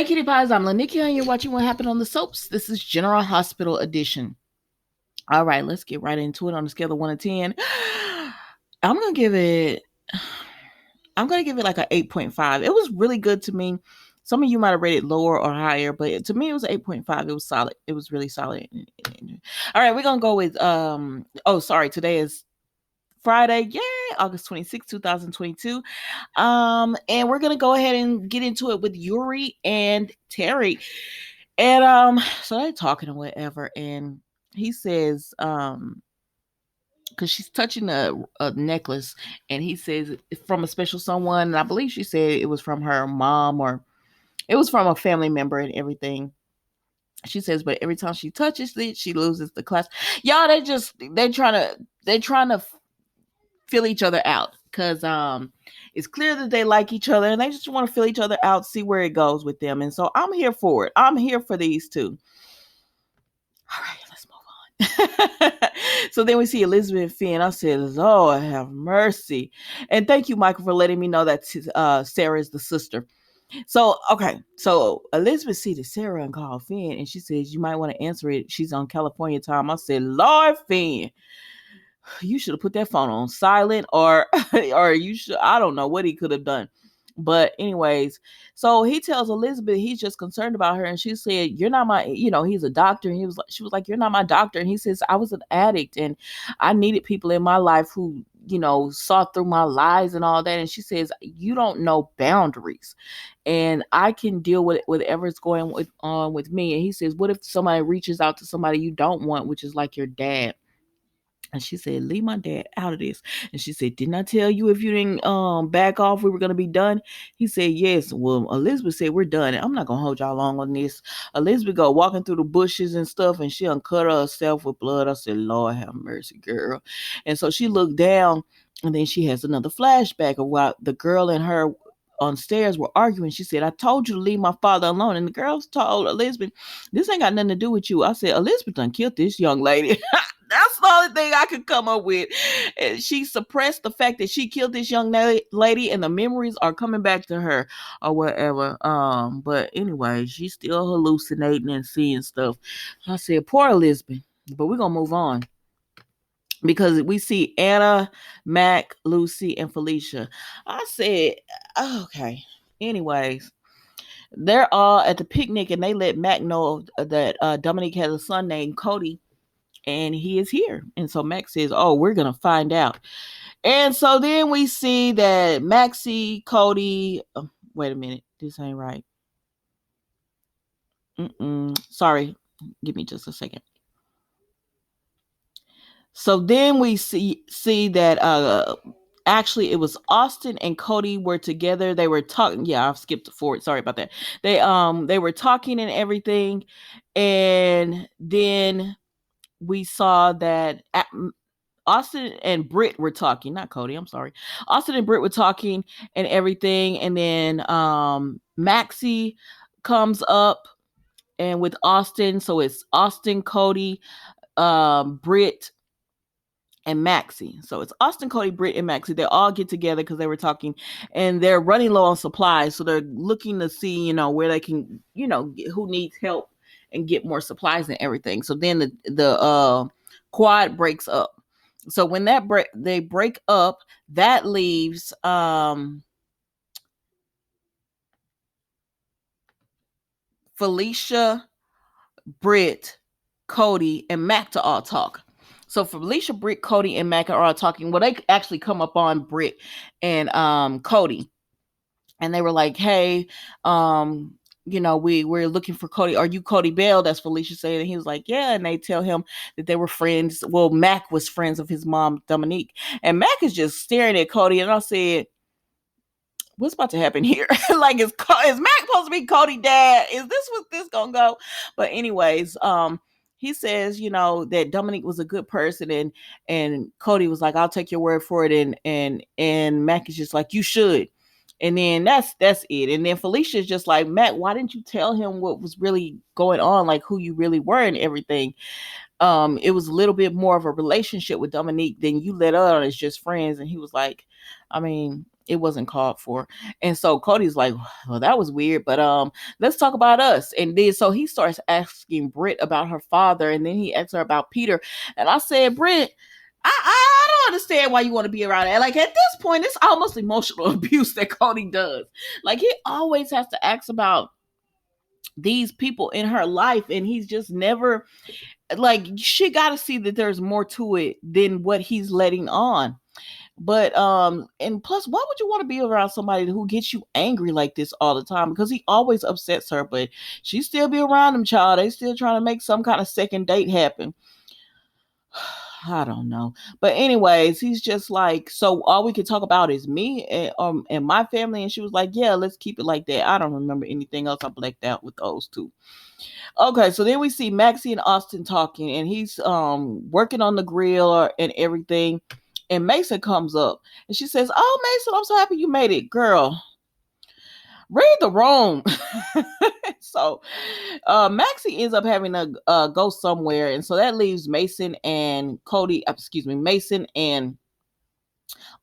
Hey, Kitty Pies, I'm Lanikia, and you're watching What Happened on the Soaps. This is General Hospital Edition. All right, let's get right into it on a scale of 1 to 10. I'm going to give it like an 8.5. It was really good to me. Some of you might have rated lower or higher, but to me it was 8.5. It was solid. It was really solid. All right, we're going to go with today is Friday. Yay, August 26, 2022. And we're gonna go ahead and get into it with Yuri and Terry. And so they're talking or whatever, and he says, because she's touching a necklace, and he says it's from a special someone, and I believe she said it was from her mom or it was from a family member and everything. She says, but every time she touches it, she loses the class. Y'all, they're trying to fill each other out because it's clear that they like each other and they just want to fill each other out, see where it goes with them. And so I'm here for it. I'm here for these two. All right, let's move on. So then we see Elizabeth Finn. I said, Lord have mercy. And thank you, Michael, for letting me know that Sarah is the sister. So, okay. So Elizabeth sees Sarah and called Finn, and she says, you might want to answer it. She's on California time. I said, Lord Finn, you should have put that phone on silent, or you should, I don't know what he could have done. But anyways, so he tells Elizabeth he's just concerned about her, and she said, you're not my, he's a doctor, and she was like, you're not my doctor. And he says, I was an addict and I needed people in my life who saw through my lies and all that. And she says, you don't know boundaries, and I can deal with whatever's going on with me. And he says, what if somebody reaches out to somebody you don't want, which is like your dad? And she said, leave my dad out of this. And she said, didn't I tell you if you didn't back off, we were going to be done? He said, yes. Well, Elizabeth said, we're done. I'm not going to hold y'all long on this. Elizabeth go walking through the bushes and stuff, and she uncut herself with blood. I said, Lord have mercy, girl. And so she looked down, and then she has another flashback of while the girl and her on stairs were arguing. She said, I told you to leave my father alone. And the girls told Elizabeth, this ain't got nothing to do with you. I said, Elizabeth done killed this young lady. That's the only thing I could come up with. And she suppressed the fact that she killed this young lady, and the memories are coming back to her or whatever. But anyway, she's still hallucinating and seeing stuff. I said, poor Elizabeth. But we're gonna move on, because we see Anna, Mac, Lucy, and Felicia. I said, okay. Anyways, they're all at the picnic, and they let Mac know that Dominique has a son named Cody, and he is here. And so Max says, oh, we're going to find out. And so then we see that Maxie, Cody, wait a minute, this ain't right. Sorry, give me just a second. So then we see that actually it was Austin and Cody were together. They were talking. Yeah, I've skipped forward. Sorry about that. They were talking and everything. And then we saw that Austin and Britt were talking, not Cody, I'm sorry. Austin and Britt were talking and everything. And then Maxie comes up and with Austin. So it's Austin, Cody, Britt, and Maxie. So it's Austin, Cody, Britt, and Maxie. They all get together because they were talking, and they're running low on supplies. So they're looking to see, where they can, who needs help and get more supplies and everything. So then the quad breaks up. So when they break up, that leaves Felicia, Britt, Cody, and Mac to all talk. So Felicia, Britt, Cody, and Mac are all talking. Well, they actually come up on Britt and Cody, and they were like, "Hey, we're looking for Cody. Are you Cody Bell?" That's Felicia saying. And he was like, "Yeah." And they tell him that they were friends. Well, Mac was friends of his mom, Dominique, and Mac is just staring at Cody. And I said, what's about to happen here? Like, is Mac supposed to be Cody dad? Is this what this gonna go? But anyways, he says, that Dominique was a good person, and Cody was like, I'll take your word for it, and Mac is just like, you should. And then that's it. And then Felicia is just like, Mac, why didn't you tell him what was really going on, like who you really were and everything? It was a little bit more of a relationship with Dominique than you let on as just friends. And he was like, I mean, It wasn't called for. And so Cody's like, well, that was weird, but let's talk about us. And then so he starts asking Britt about her father, and then he asks her about Peter. And I said, Britt, I don't understand why you want to be around that. Like, at this point, it's almost emotional abuse that Cody does. Like, he always has to ask about these people in her life, and he's just never, like, she got to see that there's more to it than what he's letting on. But and plus, why would you want to be around somebody who gets you angry like this all the time? Because he always upsets her, but she still be around him, child. They still trying to make some kind of second date happen. I don't know. But anyways, he's just like, so all we can talk about is me and my family. And she was like, yeah, let's keep it like that. I don't remember anything else. I blacked out with those two. Okay, so then we see Maxie and Austin talking, and he's working on the grill and everything. And Mason comes up and she says, oh, Mason, I'm so happy you made it. Girl, read the room. So Maxie ends up having to go somewhere. And so that leaves Mason and Mason and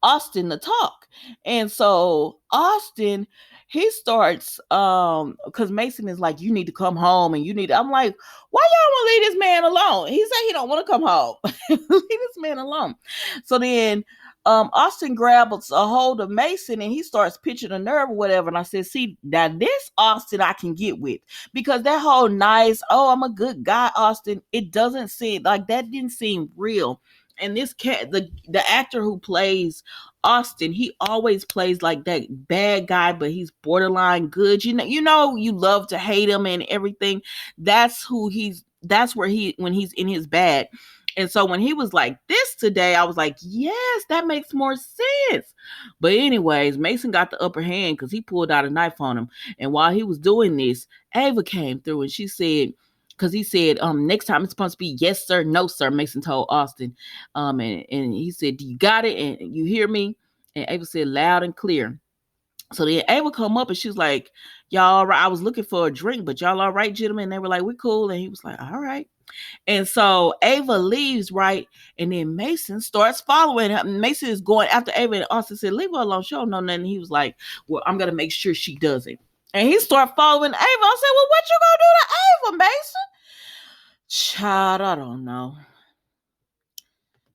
Austin to talk. And so Austin, he starts because Mason is like, you need to come home and you need to, I'm like, why y'all want to leave this man alone? He said he don't want to come home. Leave this man alone. So then Austin grabs a hold of Mason and he starts pitching a nerve or whatever. And I said, see, now this Austin I can get with, because that whole nice, oh, I'm a good guy, Austin, it doesn't seem like, that didn't seem real. And this cat, the actor who plays Austin, he always plays like that bad guy, but he's borderline good. You love to hate him and everything. That's where when he's in his bad. And so when he was like this today, I was like, yes, that makes more sense. But anyways, Mason got the upper hand because he pulled out a knife on him. And while he was doing this, Ava came through and she said, because he said, next time it's supposed to be yes, sir, no, sir, Mason told Austin. And he said, do you got it? And you hear me? And Ava said loud and clear. So then Ava come up and she was like, y'all all right? I was looking for a drink, but y'all all right, gentlemen? And they were like, we cool. And he was like, all right. And so Ava leaves, right? And then Mason starts following her. Mason is going after Ava, and Austin said, leave her alone. She don't know nothing. He was like, well, I'm going to make sure she does it. And he started following Ava. I said, well, what you going to do to Ava, Mason? Child, I don't know.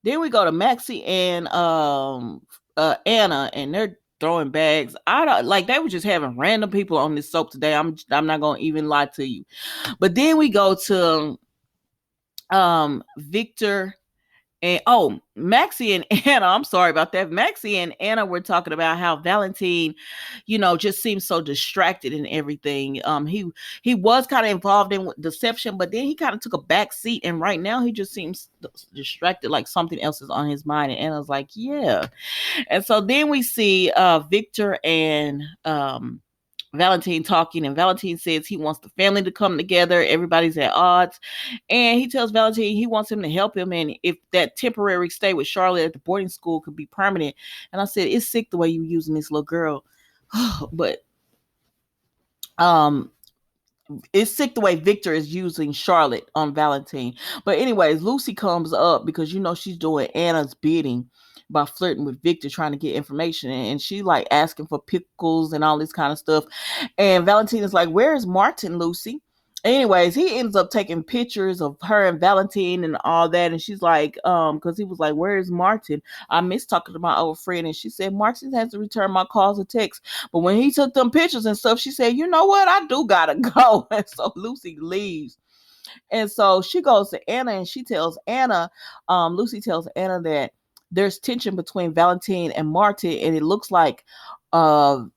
Then we go to Maxie and Anna, and they're throwing bags. I don't like, they were just having random people on this soap today. I'm not gonna even lie to you. But then we go to Victor and Maxie and Anna. I'm sorry about that. Maxie and Anna were talking about how Valentine, just seems so distracted and everything. He was kind of involved in deception, but then he kind of took a back seat, and right now he just seems distracted, like something else is on his mind. And Anna's like, yeah. And so then we see Victor and Valentine talking, and Valentine says he wants the family to come together. Everybody's at odds. And he tells Valentine he wants him to help him, and if that temporary stay with Charlotte at the boarding school could be permanent. And I said, it's sick the way you're using this little girl. But it's sick the way Victor is using Charlotte on Valentine. But anyways, Lucy comes up because she's doing Anna's bidding by flirting with Victor, trying to get information, and she like asking for pickles and all this kind of stuff. And Valentine is like, where's Martin, Lucy? Anyways, he ends up taking pictures of her and Valentine and all that. And she's like, because he was like, where's Martin? I miss talking to my old friend. And she said, Martin has to return my calls or texts. But when he took them pictures and stuff, she said, you know what? I do gotta go. And so Lucy leaves. And so she goes to Anna and she tells Anna, Lucy tells Anna that there's tension between Valentine and Martin, and it looks like Valentine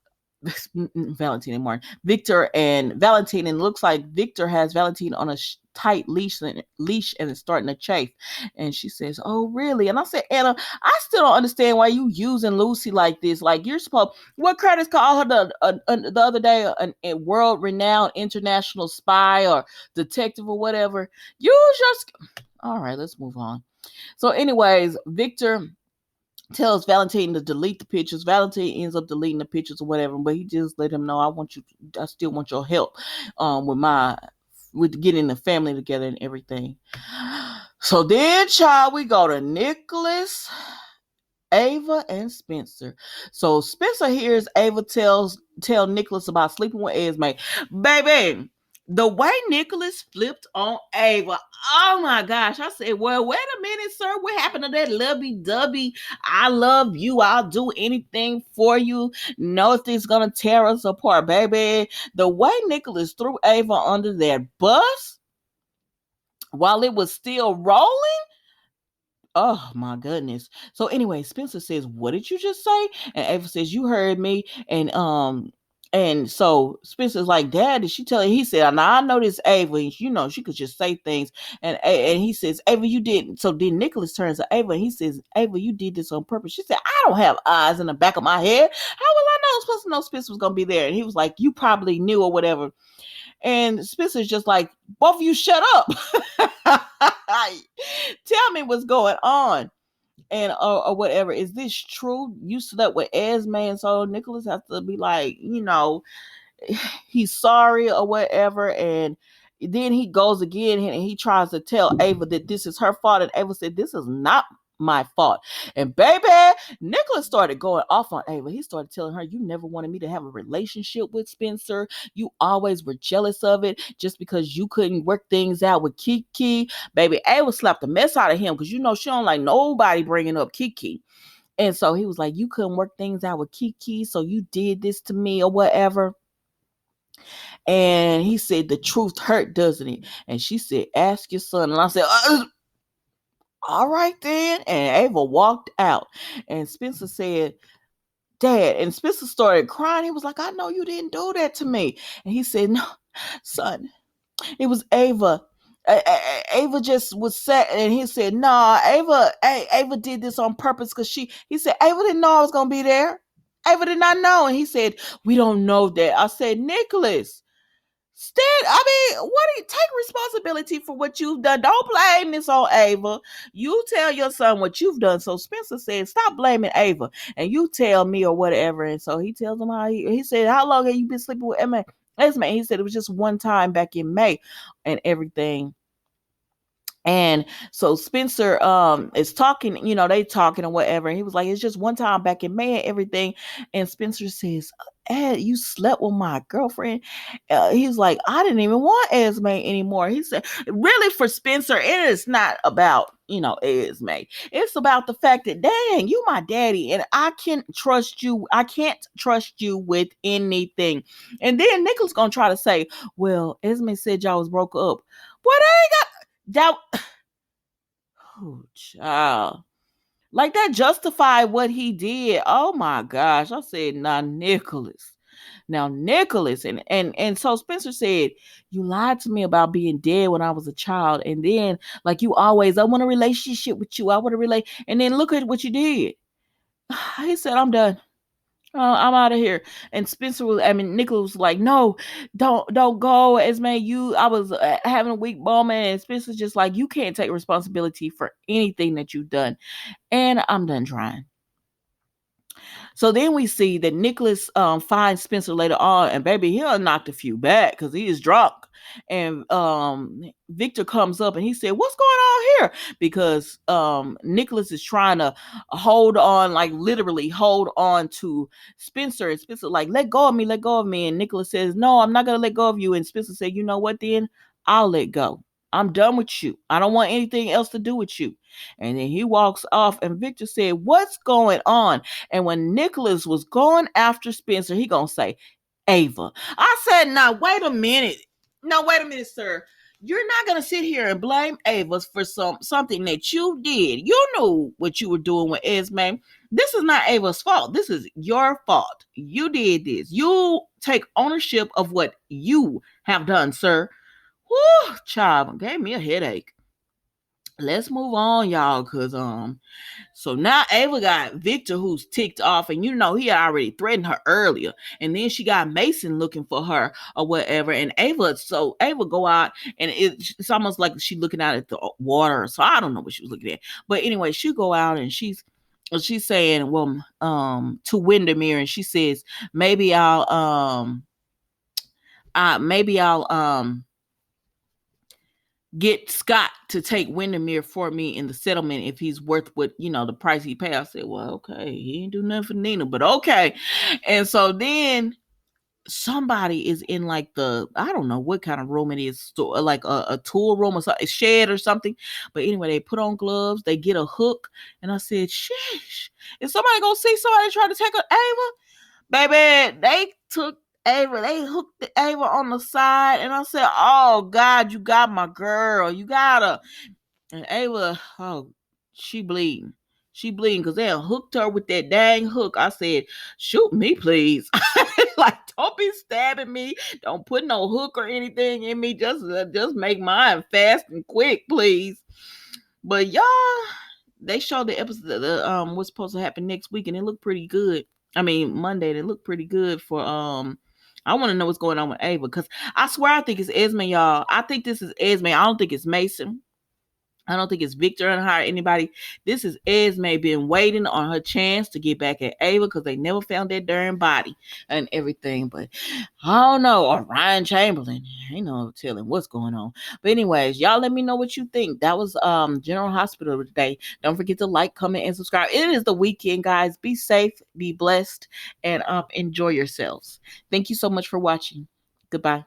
and Martin, Victor and Valentine, and it looks like Victor has Valentine on a tight leash and it's starting to chafe. And she says, oh really? And I said, Anna, I still don't understand why you using Lucy like this. Like, you're supposed, what Curtis called her the other day, a world-renowned international spy or detective or whatever. You just, all right, let's move on. So anyways, Victor tells Valentine to delete the pictures. Valentine ends up deleting the pictures or whatever, but he just let him know, I still want your help with getting the family together and everything. So then, child, we go to Nicholas Ava and Spencer. So Spencer hears Ava tell Nicholas about sleeping with Esme. Baby, the way Nicholas flipped on Ava, oh my gosh. I said, well, wait a minute, sir. What happened to that lovey dovey? I love you. I'll do anything for you. Nothing's gonna tear us apart, baby. The way Nicholas threw Ava under that bus while it was still rolling. Oh my goodness. So anyway, Spencer says, "What did you just say?" And Ava says, "You heard me." And so Spencer's like, "Dad, did she tell you?" He said, "Now I know this Ava, and you know she could just say things." And he says, "Ava, you didn't." So then Nicholas turns to Ava and he says, "Ava, you did this on purpose." She said, "I don't have eyes in the back of my head. How was I know supposed to know Spencer was gonna be there?" And he was like, "You probably knew or whatever." And Spencer's just like, "Both of you shut up." Tell me what's going on. And or whatever. Is this true? You slept with Esme, and so Nicholas has to be like, he's sorry or whatever. And then he goes again and he tries to tell Ava that this is her fault. And Ava said, "This is not my fault." And baby, Nicholas started going off on Ava. He started telling her, "You never wanted me to have a relationship with Spencer. You always were jealous of it just because you couldn't work things out with Kiki." Baby, Ava slapped the mess out of him because she don't like nobody bringing up Kiki. And so he was like, "You couldn't work things out with Kiki, so you did this to me or whatever." And he said, "The truth hurt, doesn't it?" And she said, "Ask your son." And I said, "All right then." And Ava walked out. And Spencer said, "Dad." And Spencer started crying. He was like, "I know you didn't do that to me." And he said, "No, son, it was Ava. Ava just was sad." And he said, "Nah, Ava did this on purpose because he said, Ava didn't know I was going to be there. Ava did not know." And he said, "We don't know that." I said, "Nicholas, what do you take responsibility for what you've done? Don't blame this on Ava. You tell your son what you've done." So Spencer said, "Stop blaming Ava and you tell me or whatever." And so he tells him how he said, "How long have you been sleeping with Emma?" Esme? He said it was just one time back in May and everything. And so Spencer is talking, they talking or whatever. And he was like, "It's just one time back in May and everything." And Spencer says, "You slept with my girlfriend?" He's like, "I didn't even want Esme anymore." He said, really, for Spencer, it is not about, Esme. It's about the fact that, dang, you my daddy and I can't trust you. I can't trust you with anything. And then Nicholas gonna try to say, "Well, Esme said y'all was broke up." What I ain't got that. Oh, child. Like that justified what he did. Oh my gosh. I said, "Now, Nicholas." Now, Nicholas. And so Spencer said, "You lied to me about being dead when I was a child. And then, like you always, I want a relationship with you. I want to relate. And then look at what you did." He said, "I'm done. I'm out of here." And Nicholas was like, "No, don't go, Esme. I was having a weak moment." And Spencer's just like, "You can't take responsibility for anything that you've done. And I'm done trying." So then we see that Nicholas finds Spencer later on, and baby, he'll knocked a few back because he is drunk. And Victor comes up and he said, "What's going on here?" Because Nicholas is trying to hold on, like literally hold on to Spencer. And Spencer like, "Let go of me, let go of me." And Nicholas says, "No, I'm not gonna let go of you." And Spencer said, "You know what? Then I'll let go. I'm done with you. I don't want anything else to do with you." And then he walks off. And Victor said, "What's going on?" And when Nicholas was going after Spencer, he gonna say, "Ava." I said, "Now wait a minute. No, wait a minute, sir. You're not gonna sit here and blame Ava for something that you did. You knew what you were doing with Esme. This is not Ava's fault. This is your fault. You did this. You take ownership of what you have done, sir." Whoo, child, gave me a headache. Let's move on, y'all, cause so now Ava got Victor who's ticked off, and he had already threatened her earlier. And then she got Mason looking for her or whatever. And Ava go out, and it's almost like she looking out at the water. So I don't know what she was looking at. But anyway, she go out and she's saying, well, to Windermere, and she says, maybe I'll get Scott to take Windermere for me in the settlement if he's worth what, the price he paid. I said, well, okay, he ain't do nothing for Nina, but okay. And so then somebody is in like I don't know what kind of room it is, like a tool room or something, a shed or something. But anyway, they put on gloves, they get a hook, and I said, sheesh, is somebody gonna see somebody trying to take Ava? Baby, they took Ava, they hooked Ava on the side, and I said, oh God, you got my girl, you got her. And Ava, oh, she bleeding. She bleeding because they hooked her with that dang hook. I said, shoot me, please. Like, don't be stabbing me. Don't put no hook or anything in me. Just make mine fast and quick, please. But y'all, they showed the episode what's supposed to happen next week, and it looked pretty good. I mean, Monday, they looked pretty good for I want to know what's going on with Ava, because I swear I think it's Esme, y'all. I think this is Esme. I don't think it's Mason. I don't think it's Victor and her, anybody. This is Esme been waiting on her chance to get back at Ava because they never found that darn body and everything. But I don't know. Or Ryan Chamberlain. Ain't no telling what's going on. But anyways, y'all let me know what you think. That was General Hospital today. Don't forget to like, comment, and subscribe. It is the weekend, guys. Be safe, be blessed, and enjoy yourselves. Thank you so much for watching. Goodbye.